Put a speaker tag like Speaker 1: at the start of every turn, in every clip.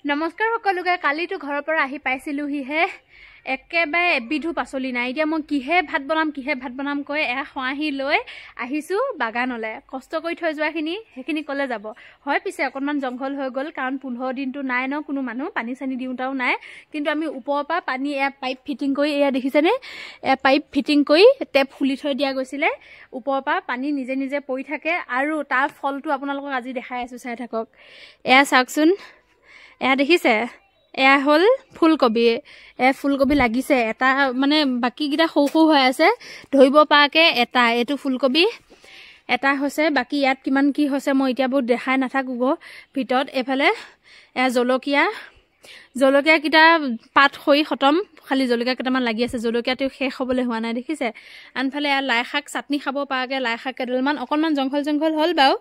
Speaker 1: নমস্কাৰ সকলোকে কালিটো ঘৰৰ পৰা আহি পাইছিলোহি হে একেবাৰে এবিধু পাচলি নাই এতিয়া মই কিহে ভাত বনাম কৈ খোৱাহি লৈ আহিছো বাগানলে কষ্ট কৰি থৈ যোৱাখিনি হেখিনি কলে যাব হয় পিছে অকনমান জংঘল হৈ গল কাৰণ 15 দিনটো নাই ন কোনো মানুহ পানী চানি দিউটাও নাই কিন্তু আমি ওপৰৰ পৰা পানী পাইপ ফিটিং কৰি দেখিছেনে পাইপ ফিটিং কৰি টেপ খুলি থৈ দিয়া গৈছিলে ওপৰৰ পৰা পানী নিজে নিজে পৰি থাকে আৰু তাৰ ফলটো আপোনালোকক আজি দেখাই আছো চাই থাকক চাওকচোন দেখিছে হল ফুলকবি ফুলকবি লাগিছে এটা মানে বাকি গিটা সৌ হৈ আছে ধৰিব পাকে এটা এটো ফুলকবি এটা হৈছে বাকি ইয়াত কিমান কি হৈছে মই এতিয়া বহুত দেখাই নাথাকুব ভিতৰত এফালে জলকীয়া কিটা পাত হৈ খতম খালি জলকীয়া কেটামান লাগি আছে জলকীয়াটো শেষ হ'বলৈ হোৱা নাই দেখিছে আনফালে লাই শাক চাটনি খাব পাকে লাই শাক কেডলমান অকনমান জংঘল হল বাও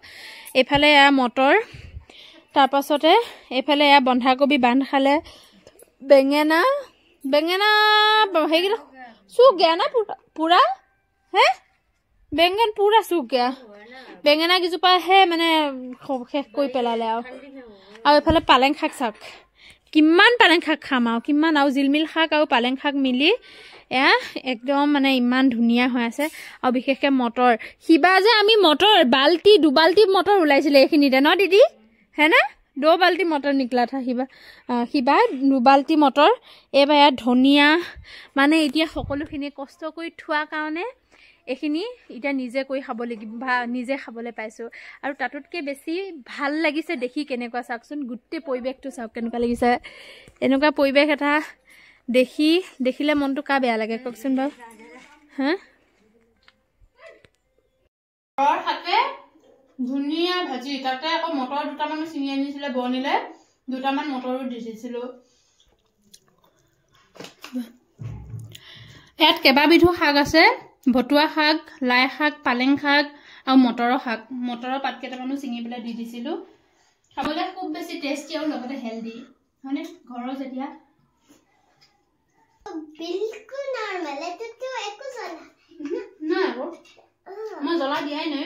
Speaker 1: এফালে মটৰ তাৰ পাছতে এফালে বন্ধাকবি বান্ধ খালে বেঙেনা হেগিটা সুক গয়া না পুরা হে বেঙেন পুরা সুক গয়া বেঙেনা কিজোপা হে মানে শেষ কৰি পেলালে আৰু এফালে পালেং শাক চাক কিমান পালেং শাক খাম আৰু কিমান আৰু জিলমিল শাক আৰু পালেং শাক মিলি একদম মানে ইমান ধুনীয়া হৈ আছে আৰু বিশেষকে মটৰ হিবা যে আমি মটৰ দুবাল্টি মটৰ ওলাইছিলে এইখিনিতে ন দিদি है ना 2 बाल्टी मटर निकला था हिबा 2 बाल्टी मटर एबार धनिया माने इतिया सकलोखिनि कष्ट কৰি থোৱা কাৰণে এখিনি ইটা নিজে কৰি খাব লাগিব নিজে খাবলৈ পাইছো আৰু তাততকে বেছি ভাল লাগিছে দেখি কেনেকুৱা চাকচোন গুটে পৰিবেশটো চাওক কেনেকুৱা লাগিছে এনেকুৱা পৰিবেশ এটা দেখিলে মনটো কা বেয়া লাগে ককচোন বাও হা और हाते ধুনিয়া ভাজি তাতে আকৌ মটৰ দুটামান চিনি আনিছিলে বনিলে দুটামান মটৰো দিছিলো ইয়াত কেবাবিধো শাক আছে ভটুৱা শাক লাই শাক পালেং শাক আৰু মটৰৰ পাত কেটামানো চিঙি পেলাই দি দিছিলো খাবলৈ খুব বেছি টেস্টি আৰু লগতে হেলদি হয়নে ঘৰৰ যেতিয়া
Speaker 2: बिल्कुल नॉर्मल है तो একো জ্বলা
Speaker 1: না মই জ্বলা দিয়াই নাই